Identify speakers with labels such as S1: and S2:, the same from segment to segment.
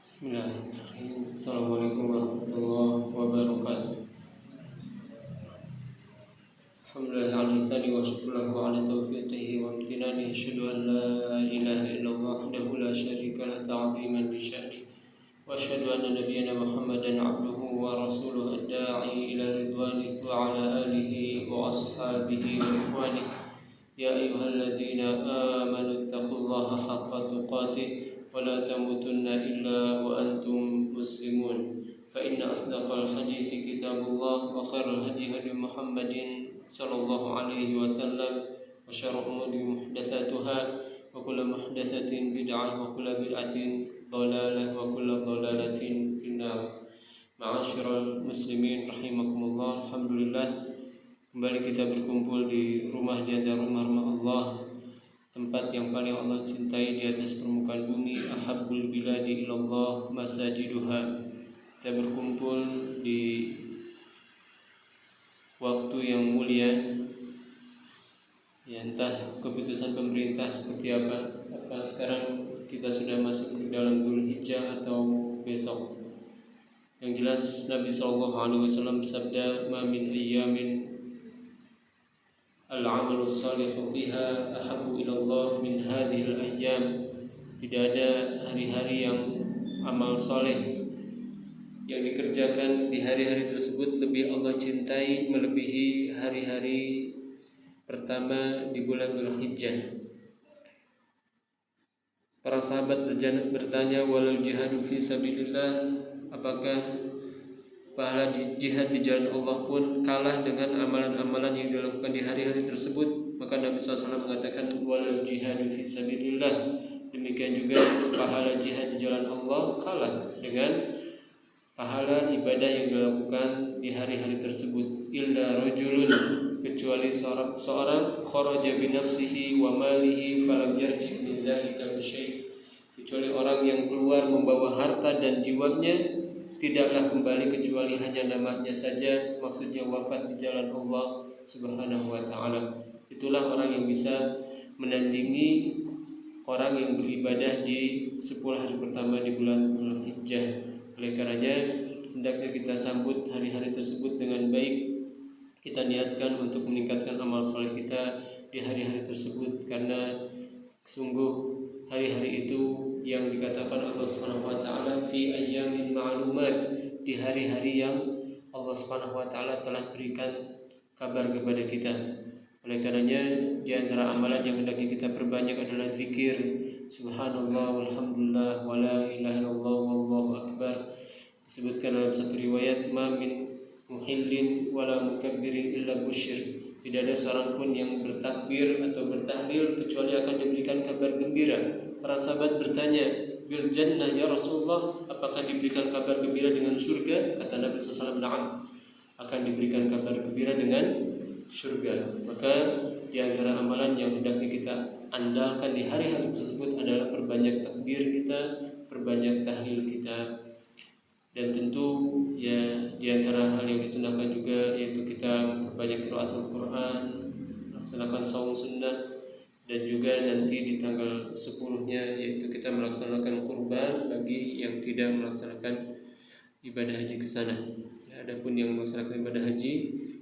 S1: Bismillahirrahmanirrahim. Assalamualaikum warahmatullahi wabarakatuh. Alhamdulillah ala ihsani wa syukurulahu ala taufiqihi wa amtinani. Asyhadu an la ilaha illallah wahdahu la syarika lah ta'ziman li sya'ni. Wa asyhadu anna nabiyyana Muhammadan abduhu wa rasuluhu ad-da'i ila ridwanihi wa ala alihi wa ashabihi wa ikhwanihi. Ya ayyuhalladzina amanu taqullaha haqqa tuqatih wa la tamutunna illa wa antum muslimun. Fa inna asdaqal hadithi kitabullah wa khairal hadi hadi Muhammadin sallallahu alaihi wasallam wa syarrul umuri muhdatsatuha wa kullu muhdatsatin bid'ah wa kullu bid'atin dhalalah wa kullu dhalalatin finnar. Ma'asyiral muslimin rahimakumullah. Alhamdulillah, kembali kita berkumpul di rumah di antara rumah-rumah Allah, tempat yang paling Allah cintai di atas permukaan bumi. Ahabbul biladi ilallah masajiduha. Kita berkumpul di waktu yang mulia, ya, entah keputusan pemerintah seperti apa sekarang kita sudah masuk ke dalam Dzulhijjah atau besok. Yang jelas Nabi SAW bersabda, "Ma min ayyamin al-amalu salihu fiha ahabbu ila Allah min hadhil ayyam." Tidak ada hari-hari yang amal soleh yang dikerjakan di hari-hari tersebut lebih Allah cintai melebihi hari-hari pertama di bulan Dzulhijjah. Para sahabat bertanya, "Walal jihadu fi sabilillah?" Apakah pahala jihad di jalan Allah pun kalah dengan amalan-amalan yang dilakukan di hari-hari tersebut? Maka Nabi SAW mengatakan, "Walal jihadu fi sabilillah." Demikian juga pahala jihad di jalan Allah kalah dengan pahala ibadah yang dilakukan di hari-hari tersebut. Illa rajulun, kecuali seorang kharaja bi nafsihi wa malihi falam yarji min dzalika bisyai', kecuali orang yang keluar membawa harta dan jiwanya, tidaklah kembali kecuali hanya namanya saja, maksudnya wafat di jalan Allah Subhanahu wa taala. Itulah orang yang bisa menandingi orang yang beribadah di 10 hari pertama di bulan Dzulhijjah. Oleh karenanya hendaknya kita sambut hari-hari tersebut dengan baik. Kita niatkan untuk meningkatkan amal soleh kita di hari-hari tersebut, karena sungguh hari-hari itu yang dikatakan Allah Subhanahu wa taala fi ayyamin ma'lumat, di hari-hari yang Allah Subhanahu wa taala telah berikan kabar kepada kita. Oleh karenanya di antara amalan yang hendaknya kita perbanyak adalah zikir subhanallah walhamdulillah wa la ilaha illallah wallahu akbar. Disebutkan dalam satu riwayat, "Ma min muhillin wala mukabbirin illa busyir." Tidak ada seorang pun yang bertakbir atau bertahlil kecuali akan diberikan kabar gembira. Para sahabat bertanya, "Bil jannah ya Rasulullah?" Apakah diberikan kabar gembira dengan surga? Kata Nabi SAW, "Na'am." Akan diberikan kabar gembira dengan surga. Maka di antara amalan yang hendaknya kita andalkan di hari-hari tersebut adalah perbanyak takbir kita, perbanyak tahlil kita. Dan tentu ya di antara hal yang disunahkan juga yaitu kita perbanyak qiraatul Quran, melaksanakan saum sunnah, dan juga nanti di tanggal 10-nya yaitu kita melaksanakan kurban bagi yang tidak melaksanakan ibadah haji ke sana. Adapun yang melaksanakan ibadah haji,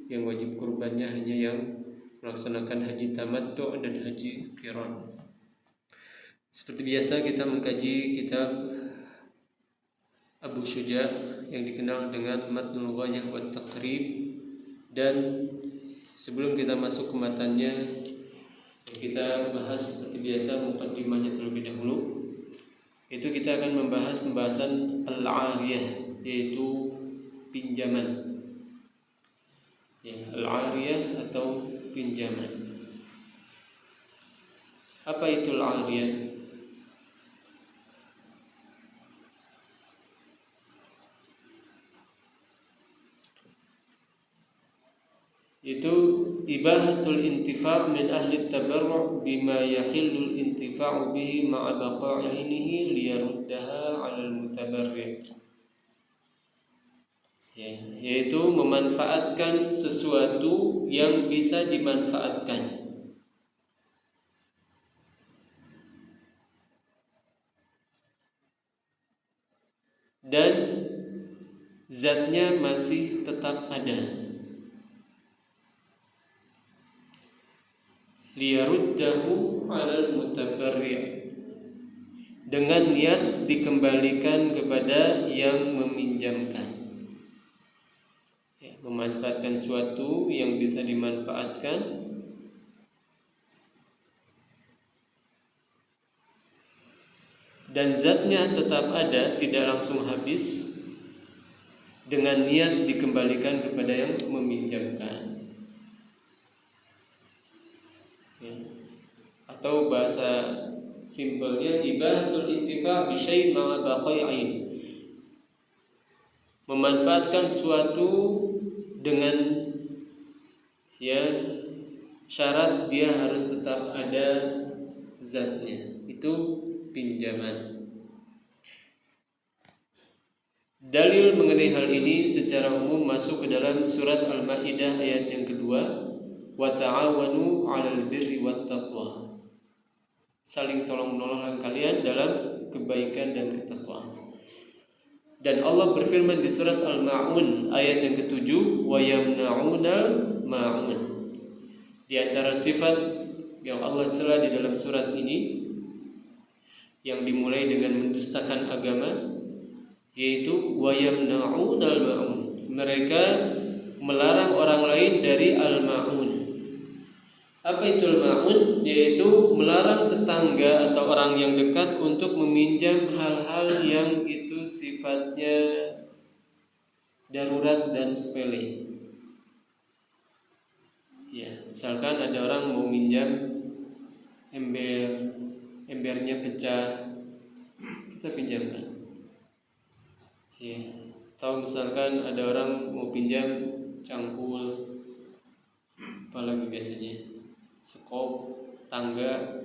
S1: yang wajib kurbannya hanya yang melaksanakan haji tamattu dan haji qiran. Seperti biasa kita mengkaji kitab Abu Syuja yang dikenal dengan Matnul Ghayah wa Taqrib. Dan sebelum kita masuk ke matanya, kita bahas seperti biasa muqaddimahnya terlebih dahulu. Itu kita akan membahas pembahasan al-'ariyah, yaitu pinjaman. Ya, al-'ariyah atau pinjaman. Apa itu al-'ariyah? Itu ibahatul intifa' min ahli tabarru' bima yahillul intifa'u bihi ma'a baqa'inihi liyaruddaha 'alal mutabarri'. Yaitu memanfaatkan sesuatu yang bisa dimanfaatkan. dan zatnya masih tetap ada. Liyaruddahu 'alal mutabarri', dengan niat dikembalikan kepada yang meminjamkan. Memanfaatkan suatu yang bisa dimanfaatkan dan zatnya tetap ada, tidak langsung habis, dengan niat dikembalikan kepada yang meminjamkan. Atau bahasa simpelnya ibahatul intifa' bi syai' ma'a baqai'ain, memanfaatkan suatu dengan syarat dia harus tetap ada zatnya, itu pinjaman. Dalil mengenai hal ini secara umum masuk ke dalam surat Al-Maidah ayat yang kedua, wa ta'awanu 'alal birri wat taqwa, saling tolong-menolong kalian dalam kebaikan dan ketakwaan. Dan Allah berfirman di surat Al-Ma'un ayat yang ketujuh, wa yamna'unal ma'un. Di antara sifat yang Allah cela di dalam surat ini yang dimulai dengan mendustakan agama, yaitu wa yamna'unal ma'un, mereka melarang orang lain dari al-ma'un. Apa itu al-ma'un? Yaitu melarang tetangga atau orang yang dekat untuk meminjam hal-hal yang itu sifatnya darurat dan sepele. Misalkan ada orang mau minjam embernya pecah, kita pinjamkan. Atau misalkan ada orang mau pinjam cangkul, apalagi biasanya sekop, tangga,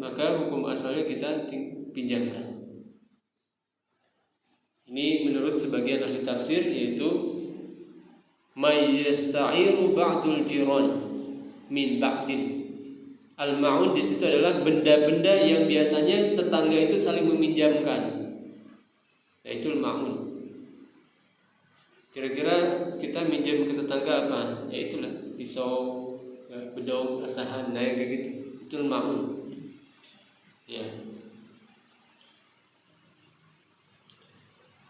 S1: maka hukum asalnya kita pinjamkan. Ini menurut sebagian ahli tafsir, yaitu may yasta'iru ba'dul jiran min ba'din. Al-ma'un di situ adalah benda-benda yang biasanya tetangga itu saling meminjamkan, yaitu al-ma'un. Kira-kira kita minjam ke tetangga apa? Ya itulah, pisau, bedog, asahan, kayak gitu. Itu al-ma'un.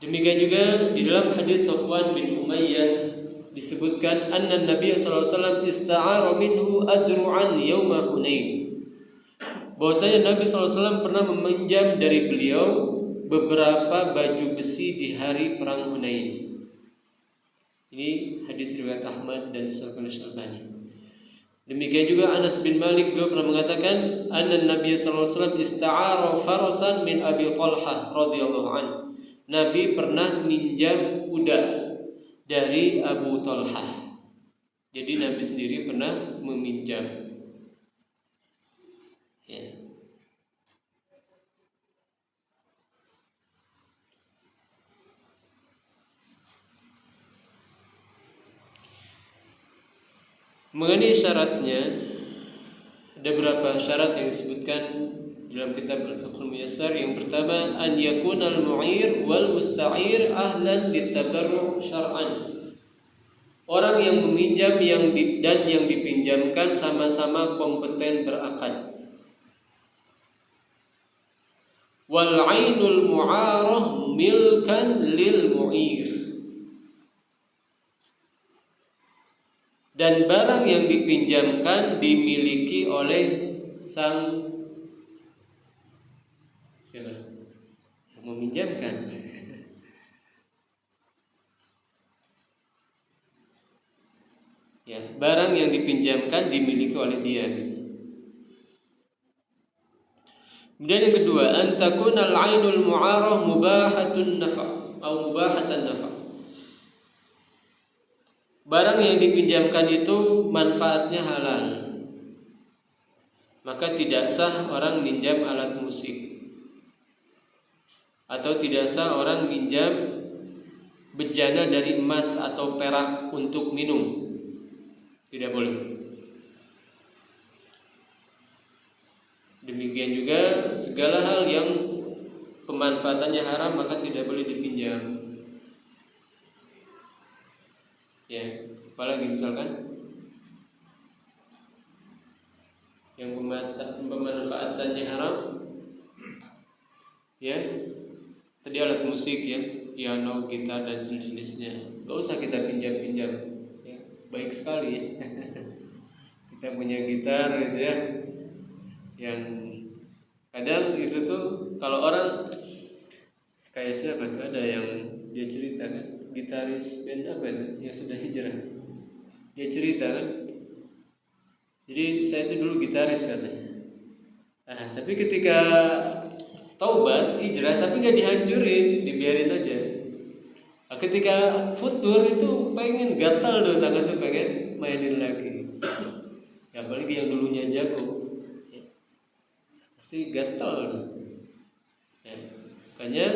S1: Demikian juga di dalam hadis Safwan bin Umayyah disebutkan anna Nabi sallallahu alaihi wasallam ista'ara minhu adru'an yauma Hunain. Bahwasanya Nabi sallallahu alaihi wasallam pernah meminjam dari beliau beberapa baju besi di hari perang Hunain. Ini hadis riwayat Ahmad dan Sahih Al-Albani. Demikian juga Anas bin Malik, beliau pernah mengatakan anna Nabi sallallahu alaihi wasallam ista'ara farasan min Abi Talhah radhiyallahu anhu. Nabi pernah minjam kuda dari Abu Talhah. Jadi Nabi sendiri pernah meminjam. Mengenai syaratnya, ada beberapa syarat yang disebutkan dalam kitab Al-Fiqhul Muyassar. Yang pertama, an yakunal mu'ir wal musta'ir ahlan litabarru' syar'an. Orang yang meminjam dan yang dipinjamkan sama-sama kompeten berakad. Wal 'ainul mu'arah milkan lil mu'ir. Dan barang yang dipinjamkan dimiliki oleh sang yang meminjamkan. Barang yang dipinjamkan dimiliki oleh dia gitu. Kemudian yang kedua, an takunal 'ainul mu'arah mubahatun nafa' atau mubahatan nafa'. Barang yang dipinjamkan itu manfaatnya halal, maka tidak sah orang minjam alat musik, atau tidak sah orang minjam bejana dari emas atau perak untuk minum. Tidak boleh. Demikian juga segala hal yang pemanfaatannya haram maka tidak boleh dipinjam. Ya, apalagi misalkan yang pemanfaatannya haram, ya, tadi alat musik ya, piano, gitar dan sejenisnya, gak usah kita pinjam-pinjam. Ya, baik sekali ya. Kita punya gitar gitu ya, yang kadang itu tuh kalau orang kayak siapa tuh, ada yang dia cerita kan, gitaris band apa itu yang sudah hijrah, dia cerita kan, jadi saya itu dulu gitaris katanya. Nah, tapi ketika taubat hijrah tapi nggak dihancurin, dibiarin aja. Nah, ketika futur itu pengen gatal tuh tangan tuh, pengen mainin lagi. Ya apalagi yang dulunya jago, ya, pasti gatal. Ya, makanya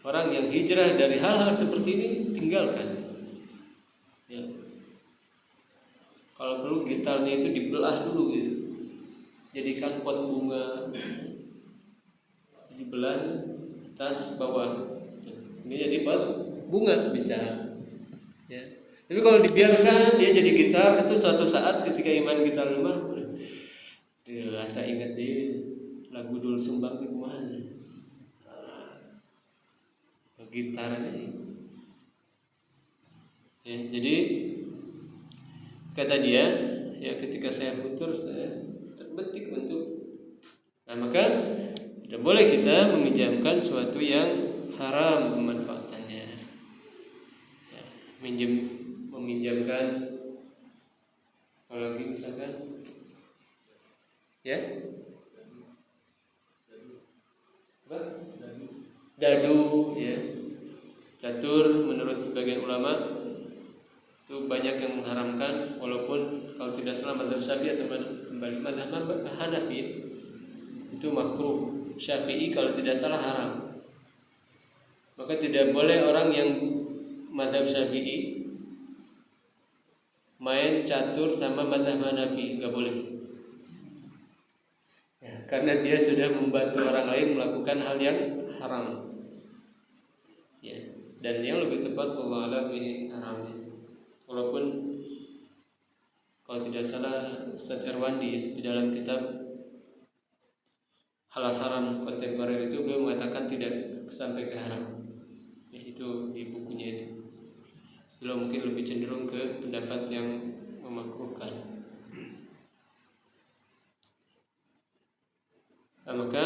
S1: orang yang hijrah dari hal-hal seperti ini tinggalkan. Ya. Kalau perlu gitarnya itu dibelah dulu gitu. Jadikan pot bunga, dibelah atas bawah. Ini jadi pot bunga bisa. Ya. Tapi kalau dibiarkan dia jadi gitar, itu suatu saat ketika iman kita lemah, dia rasa ingat dia lagu Dul Sumbang itu kemana? Gitar ini. Ya, jadi kata dia, ya ketika saya futur saya terbetik untuk. Nah maka tidak boleh kita meminjamkan suatu yang haram pemanfaatannya. Ya, meminjamkan, apalagi misalkan, ya, apa? Dadu, ya, catur menurut sebagian ulama itu banyak yang mengharamkan, walaupun kalau tidak salah mazhab Syafi'i atau kembali mazhab Hanafi itu makruh, Syafi'i kalau tidak salah haram. Maka tidak boleh orang yang mazhab Syafi'i main catur sama mazhab Hanafi, nggak boleh. Ya, karena dia sudah membantu orang lain melakukan hal yang haram. Ya, dan yang lebih tepat wallahu a'lam ini haramnya. Walaupun kalau tidak salah Ustaz Erwandi ya, di dalam kitab Halal Haram Kontemporer itu beliau mengatakan tidak sampai ke haram. Ya, itu di bukunya itu. Beliau mungkin lebih cenderung ke pendapat yang memakruhkan. Nah, maka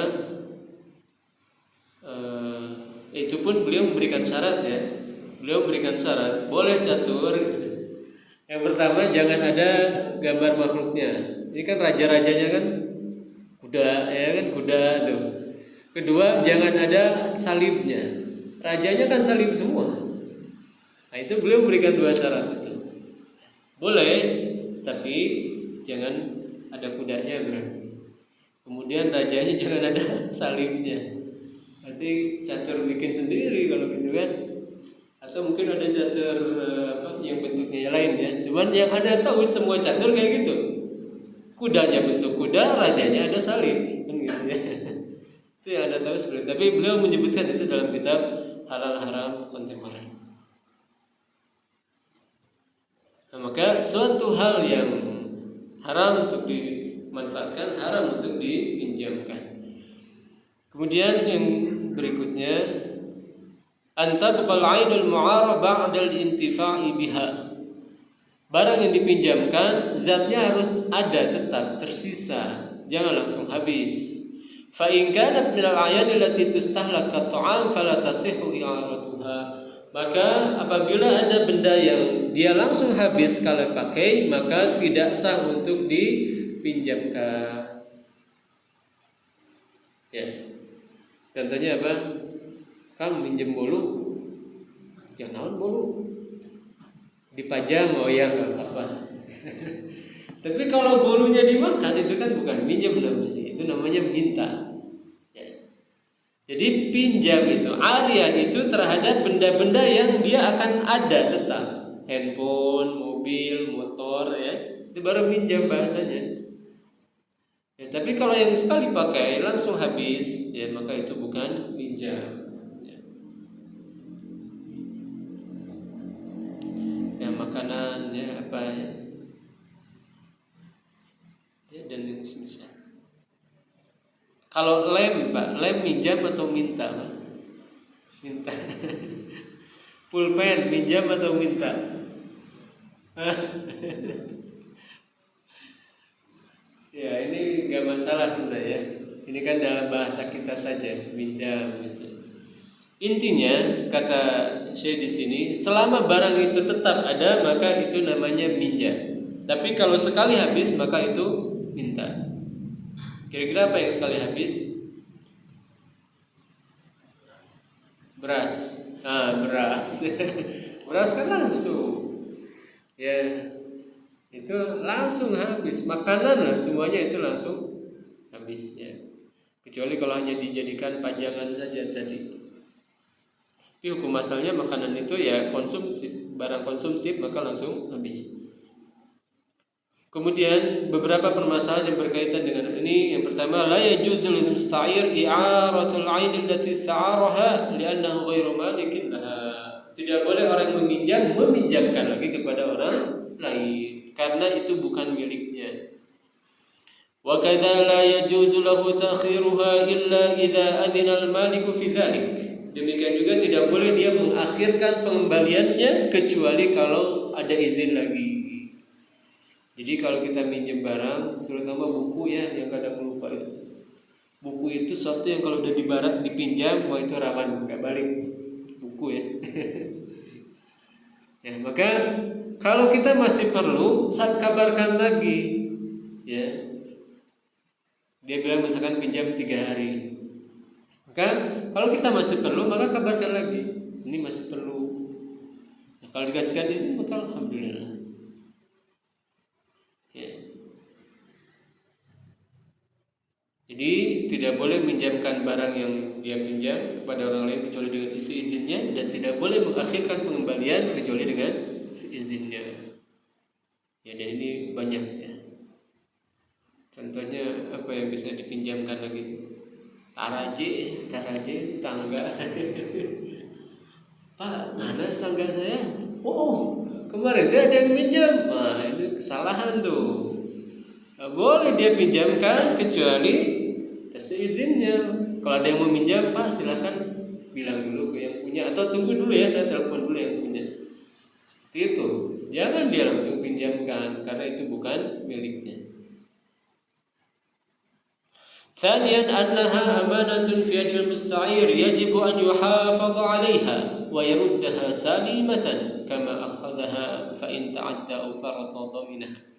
S1: itu pun beliau memberikan syarat ya. Beliau memberikan syarat boleh catur. Yang pertama jangan ada gambar makhluknya. Ini kan raja-rajanya kan kuda, ya kan kuda tuh. Kedua jangan ada salibnya. Rajanya kan salib semua. Nah itu beliau memberikan dua syarat itu. Boleh, tapi jangan ada kudanya berarti. Kemudian rajanya jangan ada salibnya. Berarti catur bikin sendiri kalau gitu kan. Atau mungkin ada catur yang bentuknya lain ya. Cuman yang ada tahu semua catur kayak gitu. Kudanya bentuk kuda, rajanya ada salib kan gitu ya. Itu yang ada tahu seperti itu. Tapi beliau menyebutkan itu dalam kitab Halal Haram Kontemporer. Nah, maka suatu hal yang haram untuk dimanfaatkan, haram untuk dipinjamkan. Kemudian yang berikutnya, antabqal 'ainul mu'arah ba'dal intifa'i biha. Barang yang dipinjamkan zatnya harus ada, tetap tersisa, jangan langsung habis. Fa in kanat minal a'yani allati tustahlak ka-ta'am fala tasihhu i'aratuha. Maka apabila ada benda yang dia langsung habis kalau pakai, maka tidak sah untuk dipinjamkan. Ya. Contohnya apa? Kang minjem bolu, yang naon bolu? Dipajang, oh ya nggak apa-apa. Tapi kalau bolunya dimakan itu kan bukan minjem namanya, itu namanya minta. Ya. Jadi pinjam itu, arya itu terhadap benda-benda yang dia akan ada tetap, handphone, mobil, motor, ya itu baru minjam bahasanya. Ya, tapi kalau yang sekali pakai langsung habis, ya maka itu bukan meminjam. Ya makanan ya apa ya, ya dan yang semisal. Kalau lem Pak, lem minjam atau minta Pak? Minta. Pulpen minjam atau minta? Ya ini nggak masalah sebenarnya. Ini kan dalam bahasa kita saja minjam gitu. Intinya kata Syekh di sini, selama barang itu tetap ada maka itu namanya minjam. Tapi kalau sekali habis maka itu minta. Kira-kira apa yang sekali habis? Beras. Beras. Beras kan langsung. Ya, itu langsung habis. Makanan lah semuanya itu langsung habis ya. Kecuali kalau hanya dijadikan pajangan saja tadi. Tapi hukum asalnya makanan itu ya konsumsi, barang konsumtif maka langsung habis. Kemudian beberapa permasalahan yang berkaitan dengan ini. Yang pertama, la yajuzu lil musta'ir i'aratul 'ain allati ista'araha li'annahu ghairu malikin laha. Tidak boleh orang yang meminjam meminjamkan lagi kepada orang lain karena itu bukan miliknya. Wa kadza la yajuzu lahu ta'khiruha illa idza adhina al-maliku fi dzalik. Demikian juga tidak boleh dia mengakhirkan pengembaliannya kecuali kalau ada izin lagi. Jadi kalau kita minjem barang, terutama buku ya yang kadang lupa itu. Buku itu sesuatu yang kalau udah dipinjam, wah itu rawan nggak balik buku ya. Ya maka kalau kita masih perlu, kabarkan lagi. Ya, dia bilang misalkan pinjam 3 hari. Maka kalau kita masih perlu, maka kabarkan lagi. Ini masih perlu. Nah, kalau dikasihkan izin, maka alhamdulillah. Ya. Jadi tidak boleh minjamkan barang yang dia pinjam kepada orang lain kecuali dengan izinnya, dan tidak boleh mengakhirkan pengembalian kecuali dengan izinnya. Ya, dan ini banyak ya. Contohnya apa yang bisa dipinjamkan lagi itu? Taraje tangga. Pak, mana tangga saya? Oh, kemarin dia ada yang minjam. Nah, ini kesalahan tuh. Nah, boleh dia pinjamkan kecuali kasih izinnya. Kalau ada yang mau minjam, Pak, silakan bilang dulu ke yang punya atau tunggu dulu ya, saya telepon dulu yang punya. Seperti itu. Jangan dia langsung pinjamkan karena itu bukan miliknya. ثانيا أنها أمانة في يد المستعير يجب أن يحافظ عليها ويردها سليمة كما أخذها فإن تعدى أو فرط ضمنها.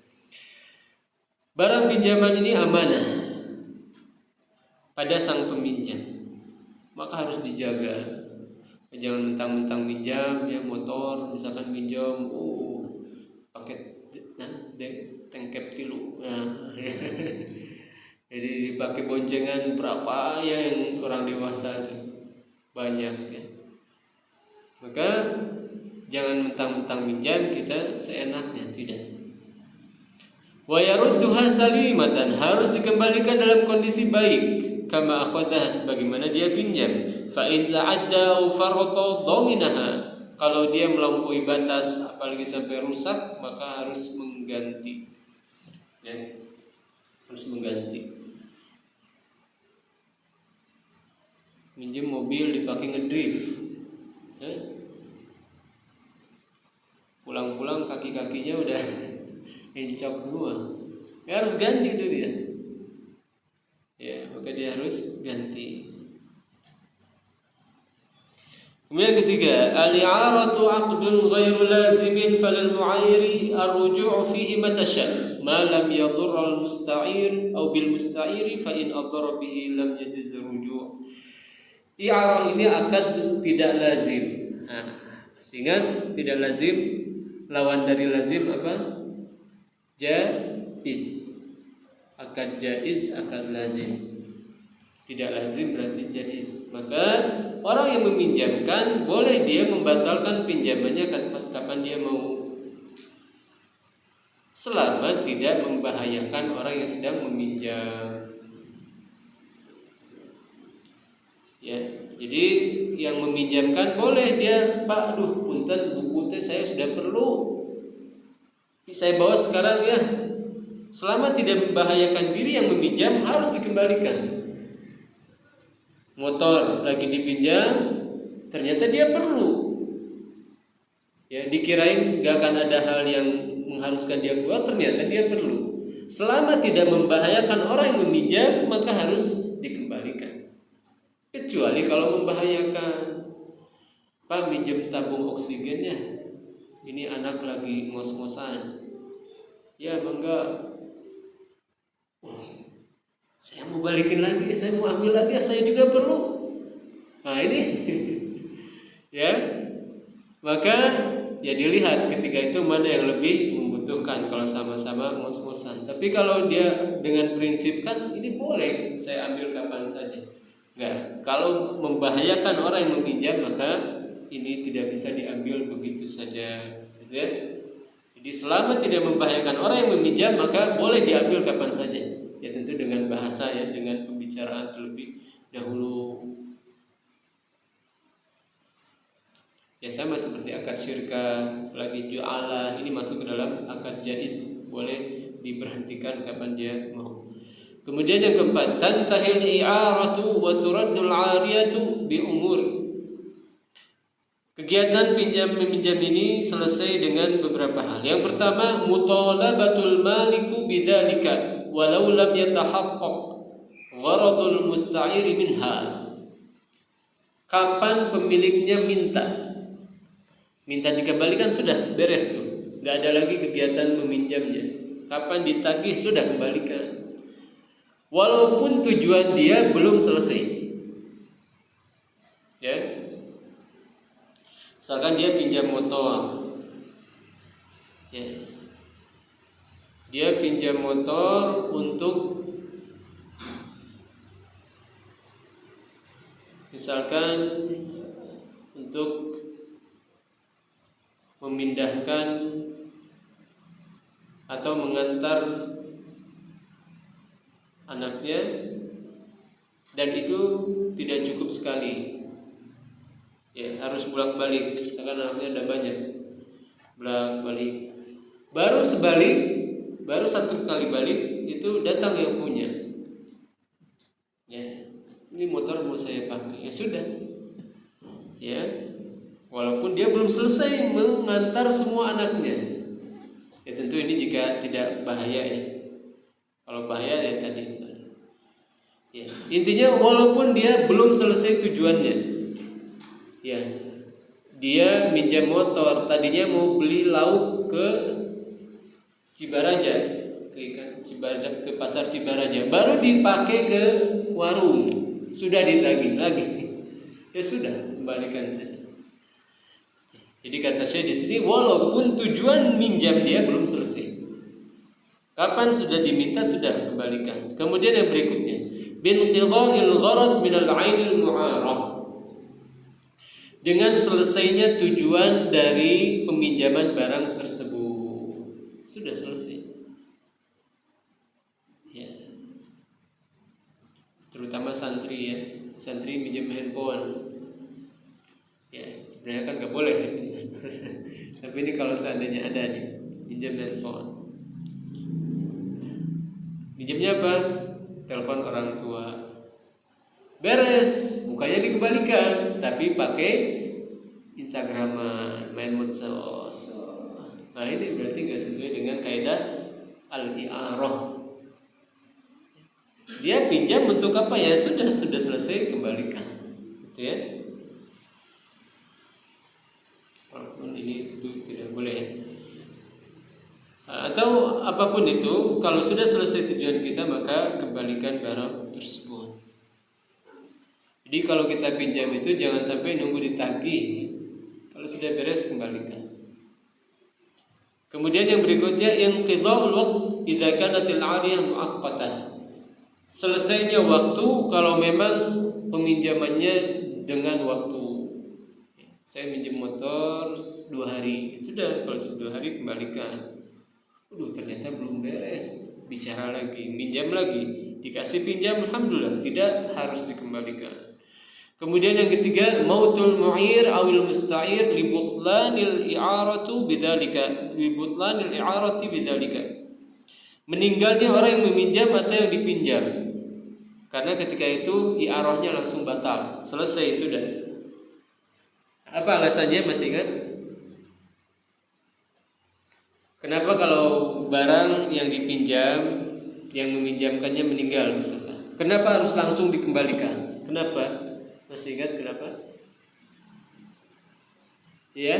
S1: Barang pinjaman ini amanah pada sang peminjam, maka harus dijaga. Jangan mentang-mentang minjam ya, motor misalkan minjam, pakai tengkep tilu. Jadi dipakai boncengan berapa ya yang orang dewasa itu banyak ya. Maka jangan mentang-mentang minjam kita seenaknya, tidak. Wa yarudduha salimatan, harus dikembalikan dalam kondisi baik, kama akhadha, sebagaimana dia pinjam. Fa in ta'adda aw farata dhaminaha, kalau dia melampaui batas apalagi sampai rusak maka harus mengganti. Ya. Harus mengganti. Minjem mobil dipakai ngedrift, pulang-pulang kaki-kakinya udah encok semua, ya harus ganti itu dia. Ya, maka dia harus ganti. Kemudian ketiga, al-i'aratu 'aqdun ghairu lazimin falil mu'ayiri ar-ruju' fihi mata sya' ma lam yadur al-musta'ir aw bil musta'iri fa in adara bihi lam yajuz ruju'. I'arah ini akad tidak lazim. Sehingga tidak lazim, lawan dari lazim apa? Jaiz. Akad jaiz, akad lazim. Tidak lazim berarti jaiz. Maka orang yang meminjamkan boleh dia membatalkan pinjamannya kapan dia mau, selama tidak membahayakan orang yang sedang meminjam. Ya, Jadi yang meminjamkan boleh dia, Pak, aduh punten buku teh saya sudah perlu, saya bawa sekarang ya. Selama tidak membahayakan diri yang meminjam harus dikembalikan. Motor lagi dipinjam, ternyata dia perlu. Ya, dikirain gak akan ada hal yang mengharuskan dia keluar, ternyata dia perlu. Selama tidak membahayakan orang yang meminjam, maka harus dikembalikan. Kecuali kalau membahayakan. Pak, minjem tabung oksigen ya. Ini anak lagi ngos-ngosan. Ya, bangga. Saya mau balikin lagi, saya mau ambil lagi, saya juga perlu. Nah ini, ya, maka ya dilihat ketika itu mana yang lebih membutuhkan kalau sama-sama ngos-ngosan. Tapi kalau dia dengan prinsip kan ini boleh, saya ambil kapan saja. Enggak, kalau membahayakan orang yang meminjam maka ini tidak bisa diambil begitu saja, gitu ya. Jadi selama tidak membahayakan orang yang meminjam maka boleh diambil kapan saja. Ya tentu dengan bahasa ya, dengan pembicaraan terlebih dahulu. Ya sama seperti akad syirkah, lagi ju'ala, ini masuk ke dalam akad jaiz, boleh diberhentikan kapan dia mau. Kemudian yang keempat, tantahil i'aratu wa turaddul 'ariyatu bi umur. Kegiatan pinjam meminjam ini selesai dengan beberapa hal. Yang pertama, mutalabatul maliku bidzalika walau lam yatahaqqaq gharadul musta'ir minha. Kapan pemiliknya minta dikembalikan sudah beres tuh. Enggak ada lagi kegiatan meminjamnya. Kapan ditagih sudah kembalikan. Walaupun tujuan dia belum selesai. Ya. Misalkan dia pinjam motor. Ya. Dia pinjam motor untuk misalkan untuk memindahkan atau mengantar anaknya, dan itu tidak cukup sekali. Ya, harus bolak-balik. Misalkan anaknya ada banyak. Bolak-balik. Baru satu kali balik itu datang yang punya. Ya. Ini motor mau saya pakai. Ya sudah. Ya. Walaupun dia belum selesai mengantar semua anaknya. Ya tentu ini jika tidak bahaya ya. Kalau bahaya ya tadi. Ya. Intinya walaupun dia belum selesai tujuannya. Ya. Dia minjam motor, tadinya mau beli lauk ke Cibaraja, ke pasar Cibaraja, baru dipakai ke warung, sudah ditagih lagi. Ya sudah, kembalikan saja. Jadi kata saya di sini, walaupun tujuan minjam dia belum selesai, kapan sudah diminta sudah kembalikan. Kemudian yang berikutnya, binqidha'il gharad minal 'ainil mu'arah. Dengan selesainya tujuan dari peminjaman barang tersebut. Sudah selesai. Ya. Terutama santri ya. Santri minjem handphone. Ya, sebenarnya kan nggak boleh. Tapi ini kalau seandainya ada nih, minjem handphone. Minjemnya apa? Telepon orang tua. Beres, bukanya dikembalikan, tapi pakai Instagraman, main medsos. Nah ini berarti nggak sesuai dengan kaidah al-i'arah. Dia pinjam untuk apa ya? Sudah selesai kembalikan, gitu ya. Walaupun ini tentu tidak boleh. Atau apapun itu, kalau sudah selesai tujuan kita maka kembalikan barang tersebut. Jadi kalau kita pinjam itu jangan sampai nunggu ditagih. Kalau sudah beres kembalikan. Kemudian yang berikutnya inqidha'ul waqt idza kanatil 'ariyah mu'aqqatan. Selesainya waktu kalau memang peminjamannya dengan waktu. Saya minjem motor 2 hari. Sudah, kalau 2 hari kembalikan. Ternyata belum beres. Bicara lagi, minjam lagi. Dikasih pinjam, alhamdulillah, tidak harus dikembalikan. Kemudian yang ketiga, mautul mu'ir awil musta'ir li butlanil i'arati bidzalika. Meninggalnya orang yang meminjam atau yang dipinjam. Karena ketika itu i'arahnya langsung batal, selesai sudah. Apa alasannya, masih ingat? Kenapa kalau barang yang dipinjam, yang meminjamkannya meninggal misalkan, kenapa harus langsung dikembalikan? Kenapa? Masih ingat kenapa? Ya,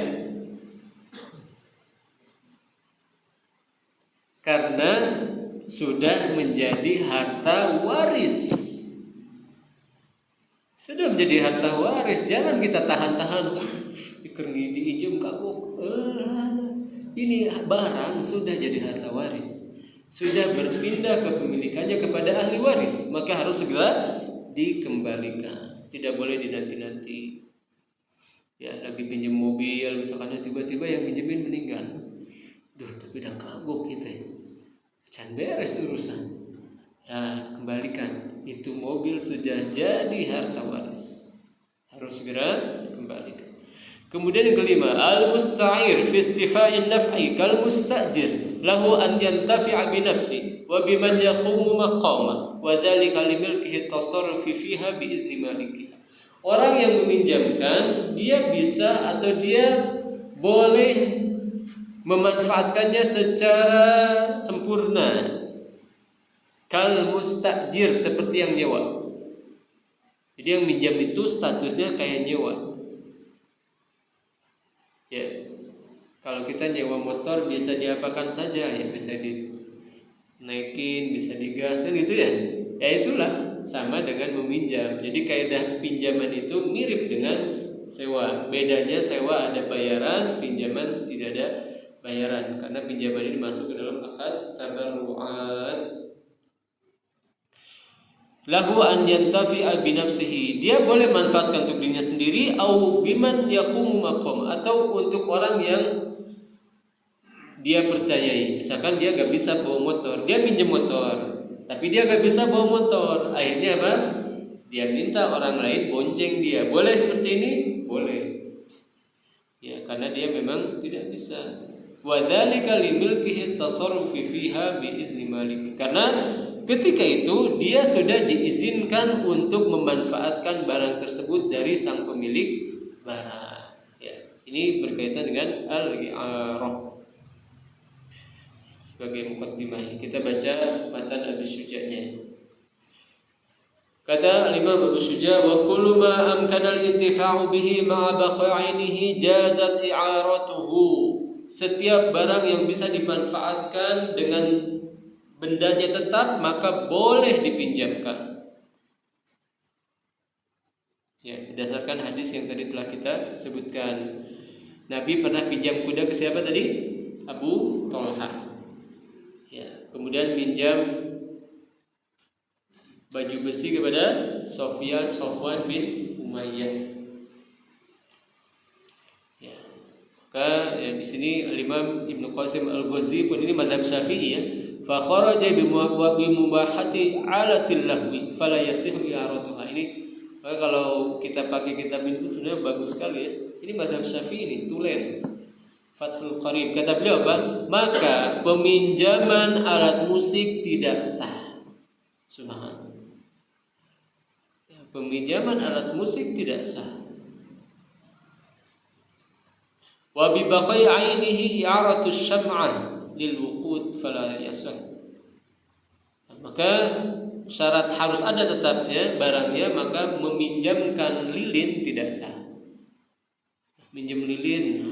S1: karena sudah menjadi harta waris. Sudah menjadi harta waris, jangan kita tahan-tahan. Ikerni diinjam kagok. Ini barang sudah jadi harta waris, sudah berpindah kepemilikannya kepada ahli waris, maka harus segera dikembalikan. Tidak boleh dinanti-nanti. Ya, lagi pinjam mobil misalkan, tiba-tiba yang pinjemin meninggal. Duh, tapi udah kagok kita. Jangan beres urusan. Nah, kembalikan. Itu mobil sudah jadi harta waris, harus segera kembalikan. Kemudian yang kelima, al-musta'ir fi istifa'in naf'i kal mustajir lahu an yantafi'a bi nafsi wa biman yaqumu maqama wa dzalika li milkihi tasarrufi fiha bi izni malikiha. Orang yang meminjamkan, dia bisa atau dia boleh memanfaatkannya secara sempurna. Kal mustajir, seperti yang nyewa. Jadi yang minjam itu statusnya kayak nyewa. Ya, kalau kita nyewa motor bisa diapakan saja, ya bisa dinaikin, bisa digas, kan gitu ya. Ya itulah sama dengan meminjam. Jadi kaidah pinjaman itu mirip dengan sewa. Bedanya sewa ada bayaran, pinjaman tidak ada bayaran. Karena pinjaman ini masuk ke dalam akad tabarru'at. Lahu an yantafi'a bi nafsihi, dia boleh manfaatkan untuk dirinya sendiri, au biman yaqumu maqam, atau untuk orang yang dia percayai. Misalkan dia gak bisa bawa motor, dia minjem motor, tapi dia gak bisa bawa motor. Akhirnya apa? Dia minta orang lain bonceng dia. Boleh seperti ini? Boleh. Ya, karena dia memang tidak bisa. Wa dzalika li milkihi tasarrufi fiha bi izni malik. Karena ketika itu dia sudah diizinkan untuk memanfaatkan barang tersebut dari sang pemilik barang. Ya, ini berkaitan dengan al-i'arah. Sebagai muqaddimah, kita baca matan Abu Syuja'-nya. Kata Imam Abu Syuja', wa kullu ma amkana al-intifa'u bihi ma'a baqa'inihi jazat i'aratuhu. Setiap barang yang bisa dimanfaatkan dengan bendanya tetap, maka boleh dipinjamkan. Ya, berdasarkan hadis yang tadi telah kita sebutkan. Nabi pernah pinjam kuda ke siapa tadi? Abu Thalhah. Ya, kemudian pinjam baju besi kepada Sofwan bin Umayyah. Ya. Maka ya, di sini Imam Ibnu Qasim Al-Ghazi pun ini mazhab Syafi'i ya. Fa kharaja bi mubahati alatil lahwi fala yasihu i'aratuha. Ini kalau kita pakai kitab ini itu sebenarnya bagus sekali ya. Ini mazhab Syafi'i ini, tulen Fathul Qarib. Kata beliau apa? Maka peminjaman alat musik tidak sah. Subhanallah. Ya, peminjaman alat musik tidak sah. Wa bi baqai 'ainihi i'aratu syam'ah lil wuqud fala yasah. Maka syarat harus ada tetapnya barangnya, maka meminjamkan lilin tidak sah. Minjem lilin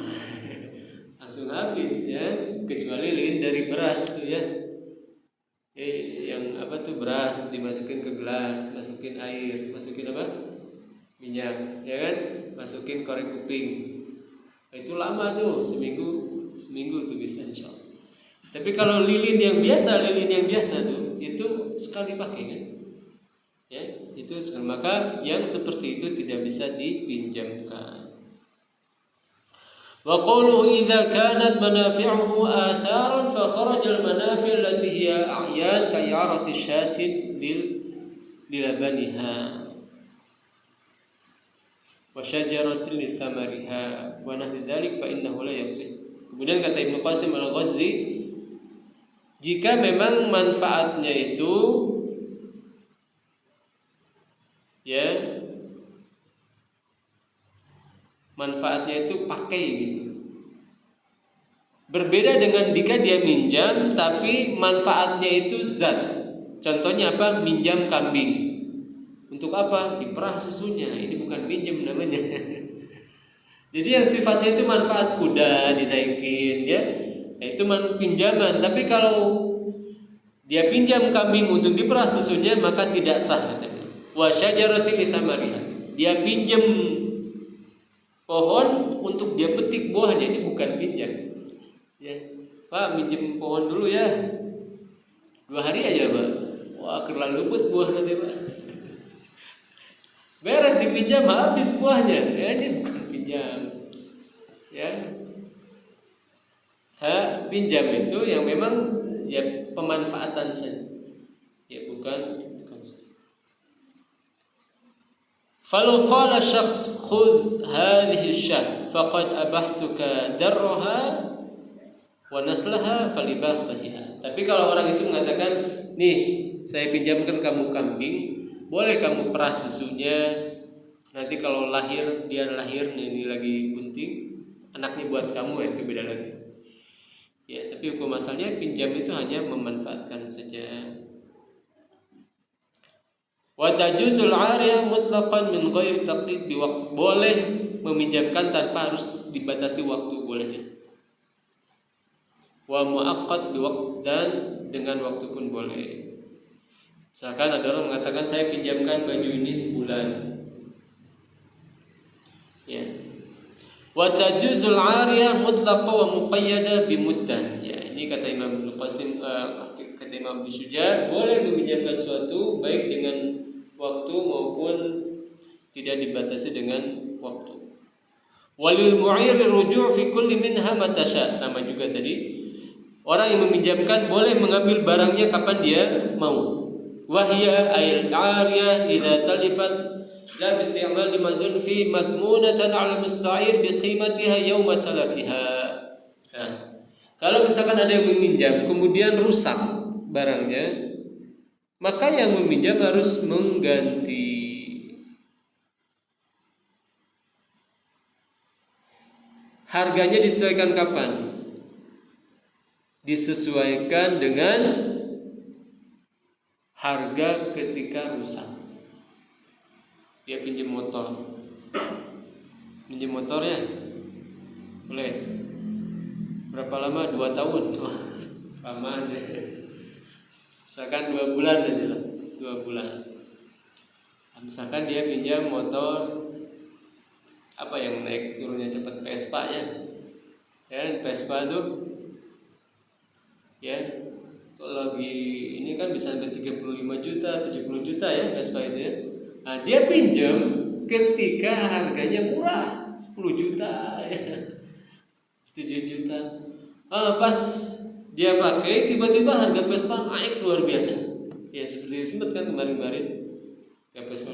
S1: langsung habis ya, kecuali lilin dari beras tuh ya. Yang apa tuh, beras dimasukin ke gelas, masukin air, masukin apa? Minyak, ya kan? Masukin korek kuping. Itu lama tuh, seminggu tuh bisa insyaallah. Tapi kalau lilin yang biasa tuh itu sekali pakai kan? Ya, itu sekali. Maka yang seperti itu tidak bisa dipinjamkan. Wa qawluhu idza kanat manafi'uhu atharan fa kharaja al-manafi' allati hiya a'yan ka i'arati syatin lil labaniha. wa syajaratin li thamariha wa nahwi dzalik fa innahu la yasih. Kemudian kata Ibnu Qasim Al-Ghazzi, jika memang manfaatnya itu pakai gitu. Berbeda dengan jika dia minjam tapi manfaatnya itu zat. Contohnya apa? Minjam kambing. Untuk apa? Diperah susunya. Ini bukan minjam namanya. Jadi yang sifatnya itu manfaat kuda dinaikin ya. Itu pinjaman. Tapi kalau dia pinjam kambing untuk diperah susunya maka tidak sah katanya. Wa syajarati li thamariha. Dia pinjam pohon untuk dia petik buahnya, ini bukan pinjam. Ya. Pak, minjem pohon dulu ya. 2 hari aja, Pak. Wah, kerlang lembut buah nanti, Pak. Beres dipinjam habis buahnya. Ya, ini bukan pinjam. Ya. Pinjam itu yang memang ya pemanfaatan saja. Ya, bukan Falau qala syakhs khudh hadhihi syah faqad abahtuka darraha wa naslaha falibasahiha. Tapi kalau orang itu mengatakan, nih saya pinjamkan kamu kambing, boleh kamu perah susunya. Nanti kalau dia lahir ini lagi bunting, anaknya buat kamu, itu beda lagi. Ya, tapi hukum asalnya pinjam itu hanya memanfaatkan saja. Wa tajuzul 'ariyah mutlaqan min ghairi taqyid biwaqt. Boleh meminjamkan tanpa harus dibatasi waktu, boleh. Wa muaqqad biwaqt, dan dengan waktu pun boleh. Misalkan ada orang mengatakan saya pinjamkan baju ini sebulan. Ya. Wa tajuzul 'ariyah mutlaqan wa muqayyada bimuddah. Ya, ini kata Imam Ibnu Qasim, kata Imam Ibnu Syuja, boleh meminjamkan suatu baik dengan waktu maupun tidak dibatasi dengan waktu. Walil mu'ir ruju' fi kulli minha mata sya', sama juga tadi. Orang yang meminjamkan boleh mengambil barangnya kapan dia mau. Wahya ayil 'ariyah idza talifat la bisti'mal limazun fi madmunatan 'ala musta'ir biqimatiha yawma talafiha. Nah, kalau misalkan ada yang meminjam kemudian rusak barangnya, maka yang meminjam harus mengganti. Harganya disesuaikan kapan? Disesuaikan dengan harga ketika rusak. Dia pinjam motor. Pinjam motor ya? Boleh. Berapa lama? 2 tahun. Lama aja. Misalkan 2 bulan aja lah, 2 bulan. Misalkan dia pinjam motor apa yang naik turunnya cepat, Vespa ya. Ya, Vespa tuh ya kalau lagi ini kan bisa sampai 35 juta, 70 juta ya Vespa itu ya. Nah, dia pinjam ketika harganya murah, 10 juta ya. 7 juta. Pas dia pakai tiba-tiba harga Vespa naik luar biasa. Ya seperti sempat kan kemarin-kemarin Vespa,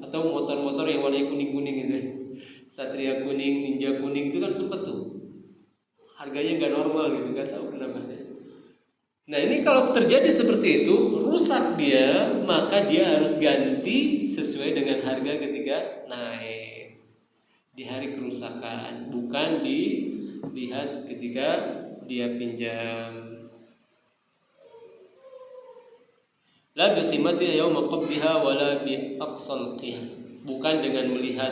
S1: atau motor-motor yang warnanya kuning-kuning itu. Satria kuning, Ninja kuning itu kan sempat tuh. Harganya nggak normal gitu, nggak tahu kenapa. Nah, ini kalau terjadi seperti itu, rusak dia, maka dia harus ganti sesuai dengan harga ketika naik. Di hari kerusakan, bukan dilihat ketika dia pinjam. La bi qimatiha yawma qabdiha wala bi aqsal qiyam. Bukan dengan melihat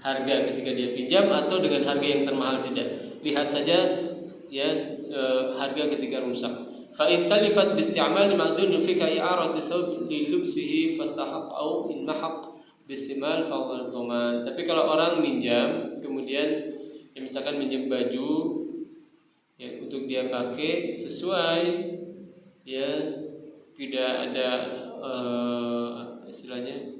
S1: harga ketika dia pinjam atau dengan harga yang termahal, tidak. Lihat saja ya harga ketika rusak. Fa in talifat bi isti'mal ma'dhun fi ka'irati thawb li lubsihi fastahaq au in mahaq bisimal fa dhaman. Tapi kalau orang minjam kemudian ya misalkan minjam baju ya untuk dia pakai sesuai ya tidak ada istilahnya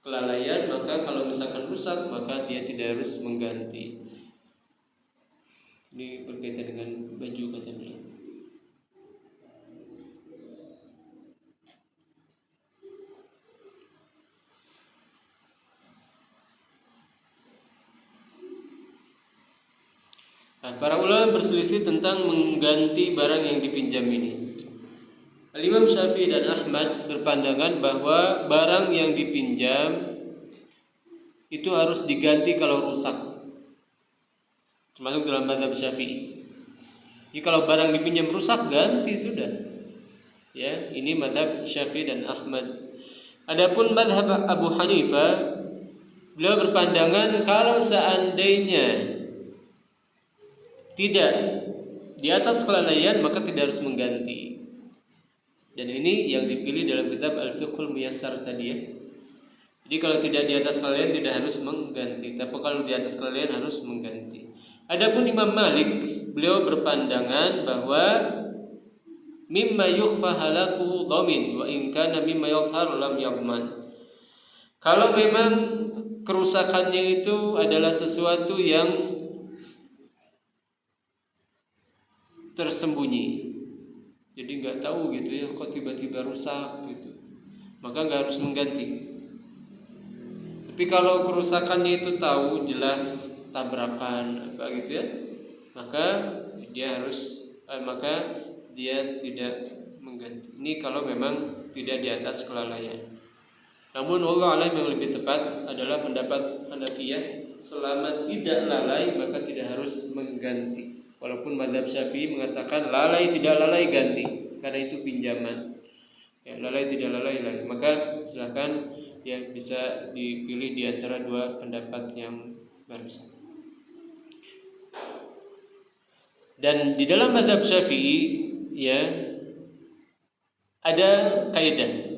S1: kelalaian, maka kalau misalkan rusak maka dia tidak harus mengganti. Ini berkaitan dengan baju kata beliau. Nah, para ulama berselisih tentang mengganti barang yang dipinjam ini. Imam Syafi'i dan Ahmad berpandangan bahwa barang yang dipinjam itu harus diganti kalau rusak, termasuk dalam mazhab Syafi'i. Jadi kalau barang dipinjam rusak, ganti sudah. Ya, ini mazhab Syafi'i dan Ahmad. Adapun mazhab Abu Hanifah, beliau berpandangan kalau seandainya tidak di atas kelalaian maka tidak harus mengganti. Dan ini yang dipilih dalam kitab Al-Fiqhul Muyassar tadi ya. Jadi kalau tidak di atas kelalaian tidak harus mengganti, tapi kalau di atas kelalaian harus mengganti. Adapun Imam Malik, beliau berpandangan bahwa mimma yukhfa halakuhu dhamin wa in kana mimma yadhhar lam yadhman. Kalau memang kerusakannya itu adalah sesuatu yang tersembunyi, jadi nggak tahu gitu ya, kok tiba-tiba rusak gitu, maka nggak harus mengganti. Tapi kalau kerusakannya itu tahu jelas tabrakan apa gitu ya, maka dia tidak mengganti. Ini kalau memang tidak di atas kelalaian. Namun Allah alam yang lebih tepat adalah pendapat Hanafiyah, selama tidak lalai maka tidak harus mengganti. Walaupun mazhab Syafi'i mengatakan lalai tidak lalai ganti, karena itu pinjaman. Ya, lalai tidak lalai lagi. Maka silakan ya bisa dipilih di antara dua pendapat yang barusan. Dan di dalam mazhab Syafi'i ya ada kaidah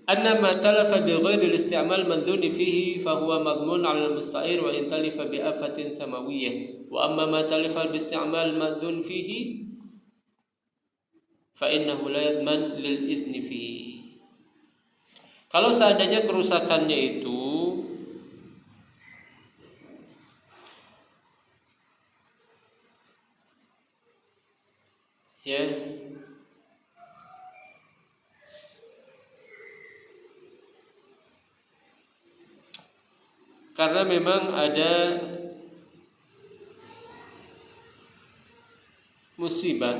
S1: anna ma talafa bi ghairi al-isti'mal madhun fihi fa huwa madmun 'ala al-musta'ir wa in talifa bi afatin samawiyyah wa amma ma talifa bi isti'mal madhun fihi fa innahu la yadman lil idzni fihi. Kalau seandainya kerusakannya itu ya karena memang ada musibah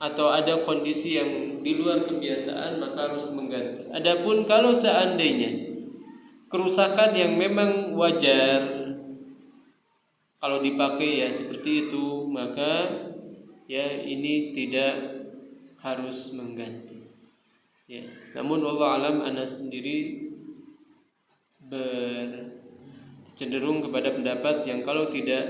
S1: atau ada kondisi yang di luar kebiasaan maka harus mengganti. Adapun kalau seandainya kerusakan yang memang wajar kalau dipakai ya seperti itu, maka ya ini tidak harus mengganti. Ya, namun Allah alam ana sendiri cenderung kepada pendapat yang kalau tidak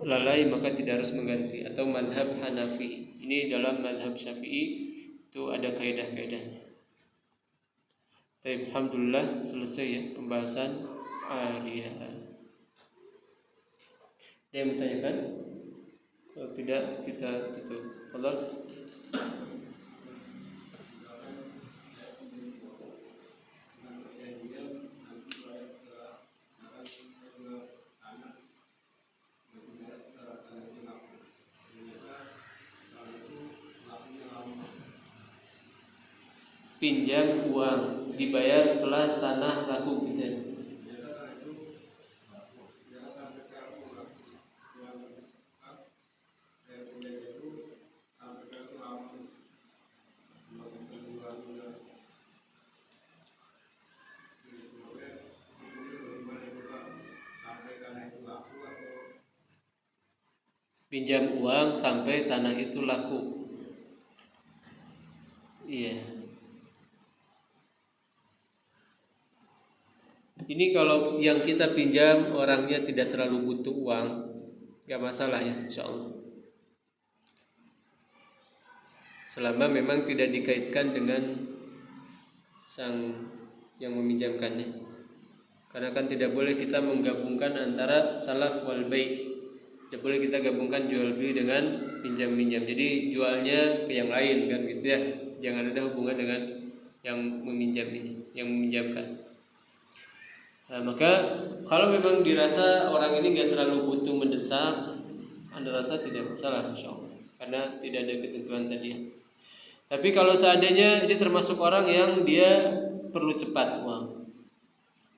S1: lalai maka tidak harus mengganti, atau mazhab Hanafi. Ini dalam mazhab Syafi'i itu ada kaidah-kaidahnya. Tapi alhamdulillah selesai ya pembahasan ariyah. Ada yang bertanyakan? Kalau tidak kita tutup. Fadhal. Pinjam uang dibayar setelah tanah laku gitu. Pinjam uang sampai tanah itu laku. Iya. Ini kalau yang kita pinjam orangnya tidak terlalu butuh uang, gak masalah ya, insyaallah. Selama memang tidak dikaitkan dengan sang yang meminjamkannya. Karena kan tidak boleh kita menggabungkan antara salaf wal bai'. Tidak boleh kita gabungkan jual beli dengan pinjam minjam. Jadi jualnya ke yang lain kan gitu ya. Jangan ada hubungan dengan yang meminjam ini, yang meminjamkan. Nah, maka kalau memang dirasa orang ini nggak terlalu butuh mendesak, Anda rasa tidak masalah insyaallah, karena tidak ada ketentuan tadi ya. Tapi kalau seandainya ini termasuk orang yang dia perlu cepat uang,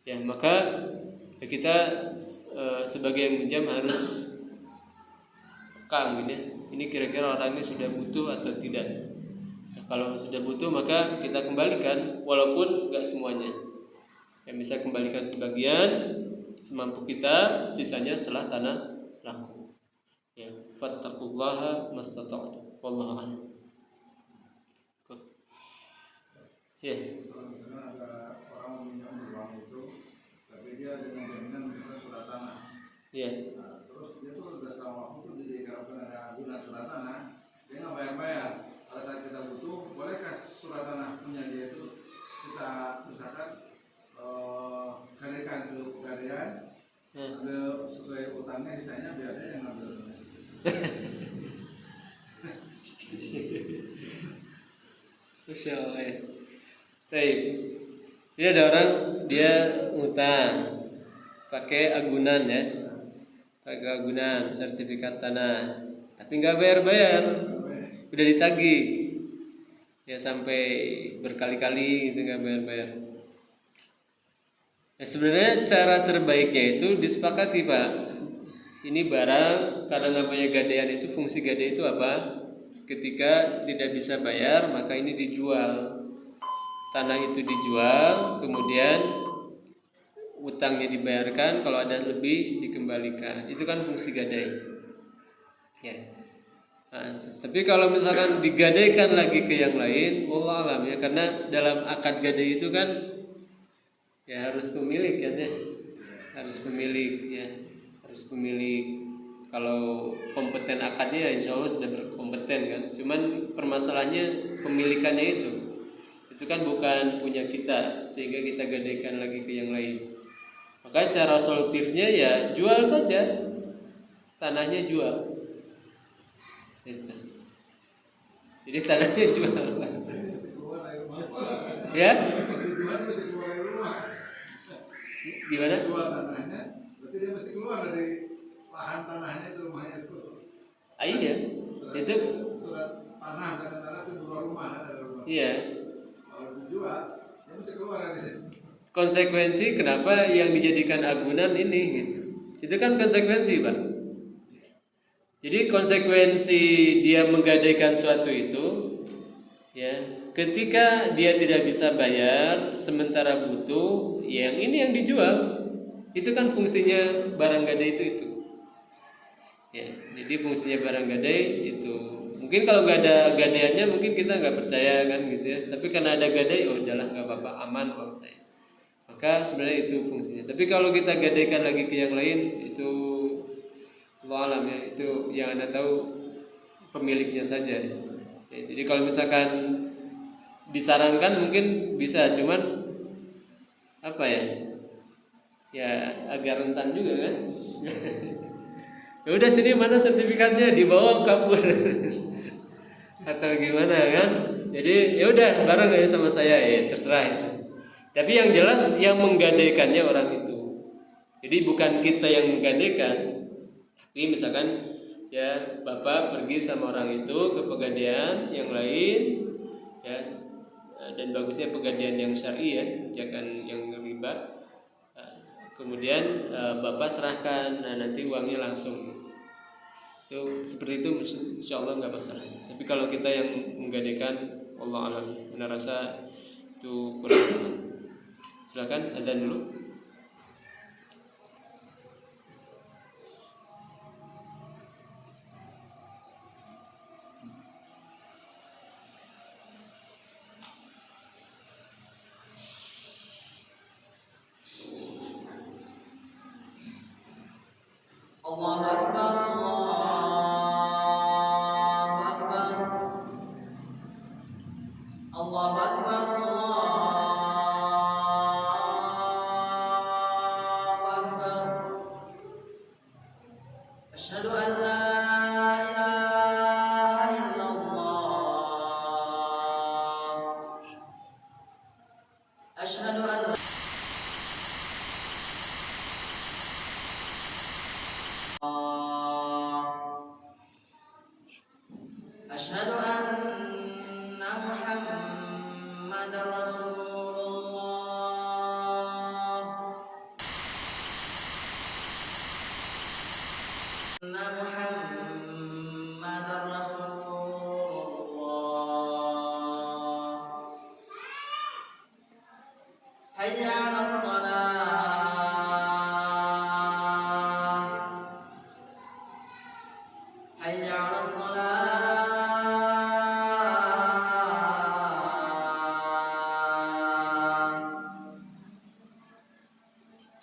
S1: ya maka Ya, kita sebagai yang minjam harus peka gitu ya. Ini kira-kira orang ini sudah butuh atau tidak. Nah, kalau sudah butuh maka kita kembalikan walaupun enggak semuanya. Yang bisa kembalikan sebagian semampu kita, sisanya setelah tanah laku. Ya, fattaqullaha mastata'tum. Wallahu a'lam. Ya.
S2: Kalau misalnya ada orang meminjam uang itu, tapi dia dengan jaminan misalnya surat tanah.
S1: Ya.
S2: Nah, terus dia tuh udah selama waktu tuh diharapkan ada agunan surat tanah, dia nggak bayar-bayar. Pada saat kita butuh, bolehkah surat tanah punya dia itu kita misalkan gadaikan ke pegadaian, ada sesuai utangnya, sisanya biar dia yang ngambil.
S1: Masya Allah ya. Baik. Ini ada orang dia ngutang pakai agunan ya, pakai agunan sertifikat tanah, tapi nggak bayar-bayar, udah ditagih ya sampai berkali-kali gitu nggak bayar-bayar. Ya, sebenarnya cara terbaiknya itu disepakati Pak. Ini barang karena namanya gadaian itu, fungsi gadai itu apa? Ketika tidak bisa bayar maka ini dijual. Tanah itu dijual, kemudian utangnya dibayarkan, kalau ada lebih dikembalikan. Itu kan fungsi gadai. Ya. Nah, tapi kalau misalkan digadaikan lagi ke yang lain, wallah alam ya, karena dalam akad gadai itu kan ya harus pemilik kan ya, harus pemilik ya, harus pemilik. Kalau kompeten akadnya ya insya Allah sudah berkompeten kan. Cuman permasalahannya pemilikannya itu kan bukan punya kita, sehingga kita gadaikan lagi ke yang lain. Maka cara solutifnya ya jual saja, tanahnya jual. Itu. Jadi tanahnya jual. Ya? Gimana?
S2: Jual tanahnya, berarti dia mesti keluar dari lahan tanahnya itu, rumahnya itu.
S1: Iya. Itu
S2: surat tanah, kata tanah itu dua rumah, ada rumah.
S1: Iya.
S2: Dijual, dia mesti keluar dari situ.
S1: Konsekuensi kenapa yang dijadikan agunan ini gitu. Itu kan konsekuensi Pak. Jadi konsekuensi dia menggadaikan suatu itu ya, ketika dia tidak bisa bayar sementara butuh, yang ini yang dijual. Itu kan fungsinya barang gadai itu. Ya, jadi fungsinya barang gadai itu. Mungkin kalau nggak ada gadaiannya mungkin kita nggak percaya kan gitu ya. Tapi karena ada gadai, oh udahlah nggak apa-apa, aman uang saya. Maka sebenarnya itu fungsinya. Tapi kalau kita gadaikan lagi ke yang lain, itu Allah alam ya, itu yang Anda tahu pemiliknya saja. Ya, jadi kalau misalkan disarankan mungkin bisa, cuman apa ya? Ya agak rentan juga kan. Ya udah sini mana sertifikatnya, dibawa kabur. Atau gimana kan? Jadi ya udah barang aja sama saya, ya terserah itu. Tapi yang jelas yang menggadaikannya orang itu. Jadi bukan kita yang menggadaikan. Tapi misalkan ya Bapak pergi sama orang itu ke pegadaian yang lain ya, dan bagusnya pegadaian yang syar'i ya, jangan yang riba. Kemudian Bapak serahkan, nah nanti uangnya langsung. Itu seperti itu insya Allah nggak masalah. Tapi kalau kita yang menggadaikan, Allah alam, benar rasa itu kurang. Silakan adzan dulu.
S3: Allahu Akbar, Allahu Akbar, Allahu Akbar, Allahu Akbar. Asyhadu an la ilaha illallah. Asyhadu an أشهد أن محمد رسول الله. Muhammadar Rasulullah. Hayya 'alas shalah. Hayya 'alas shalah.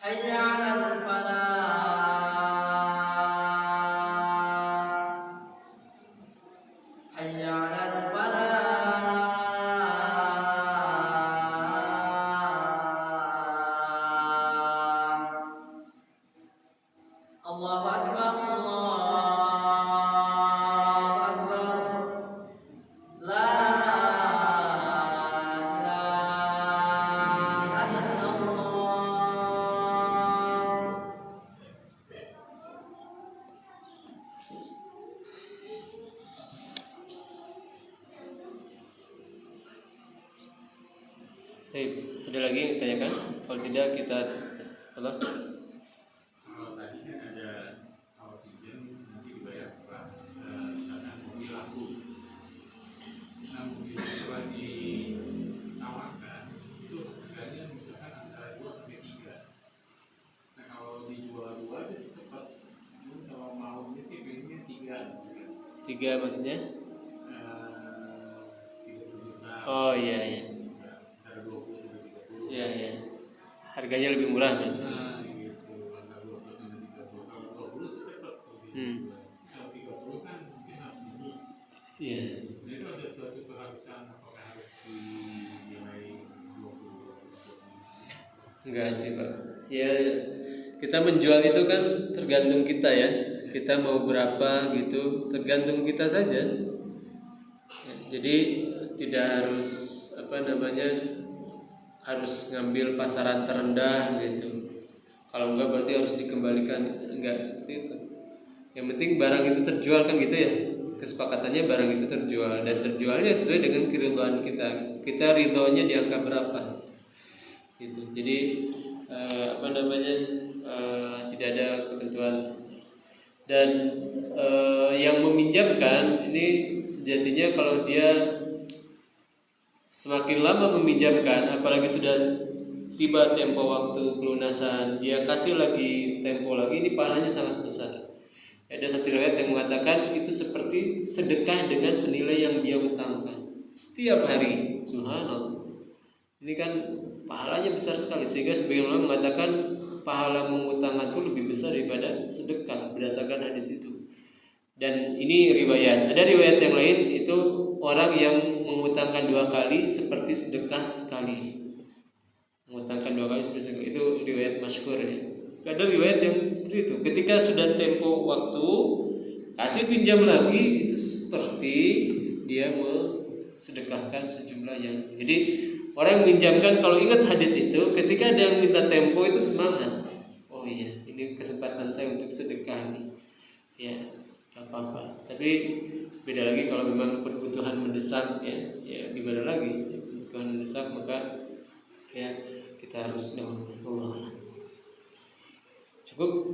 S3: Hayya 'alal falah. Hayya 'alal falah. Allahu akbar, Allahu akbar. La ilaha illallah.
S1: Baik, ada lagi yang ditanyakan? Kalau tidak kita apa?
S4: Kalau tadi kan ada kalau pinjam nanti dibayar setelah misalkan mobil laku. Nah mobil setelah ditawarkan itu harganya misalkan antara 2 sampai 3. Nah kalau dijual 2 itu sih cepat. Namun kalau maunya sih pengennya 3 misalkan.
S1: 3 maksudnya?
S4: 30 juta.
S1: Oh iya iya.
S4: Antara 20 sampai 30.
S1: Iya iya. Harganya lebih murah berarti.
S4: Nah gitu antara 20 sampai 30. Kalau 20 sih cepat. Kalau 30 kan mungkin harus nunggu.
S1: Iya.
S4: Nah, itu ada suatu keharusan apakah harus dinilai 20?
S1: Enggak sih Pak. Ya kita menjual itu kan tergantung kita ya. Kita mau berapa gitu, tergantung kita saja. Ya, jadi tidak harus harus ngambil pasaran terendah gitu. Kalau enggak berarti harus dikembalikan, enggak seperti itu. Yang penting barang itu terjual kan gitu ya. Kesepakatannya barang itu terjual dan terjualnya sesuai dengan keridhaan kita. Kita ridhonya di angka berapa? Gitu. Jadi tidak ada ketentuan. Dan yang meminjamkan ini sejatinya kalau dia semakin lama meminjamkan, apalagi sudah tiba tempo waktu pelunasan, dia kasih lagi tempo lagi, ini pahalanya sangat besar. Ada satu riwayat yang mengatakan itu seperti sedekah dengan senilai yang dia utangkan setiap hari. Subhanallah. Ini kan pahalanya besar sekali, sehingga sebagian ulama mengatakan pahala mengutangkan itu lebih besar daripada sedekah berdasarkan hadis itu. Dan ini riwayat. Ada riwayat yang lain itu orang yang mengutangkan 2 kali seperti sedekah sekali. Mengutangkan 2 kali seperti sedekah. Itu riwayat masyhur ya. Ada riwayat yang seperti itu. Ketika sudah tempo waktu kasih pinjam lagi, itu seperti dia sedekahkan sejumlah yang. Jadi orang yang meminjamkan kalau ingat hadis itu, ketika ada yang minta tempo itu semangat. Oh iya, ini kesempatan saya untuk sedekah nih. Ya, gak apa-apa. Tapi beda lagi kalau memang kebutuhan mendesak ya gimana lagi? Ya, kebutuhan mendesak maka ya kita harus Allah. Cukup.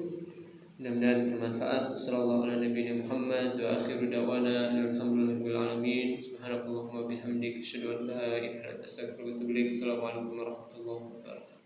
S1: Mudah-mudahan bermanfaat. Sallallahu alaihi wasallam Muhammad wa akhiru da'wana alhamdulillahirabbil alamin. Subhanakallahumma bihamdika asyhadu an la ilaha illa anta astaghfiruka wa atubu ilaik. Assalamualaikum warahmatullahi wabarakatuh.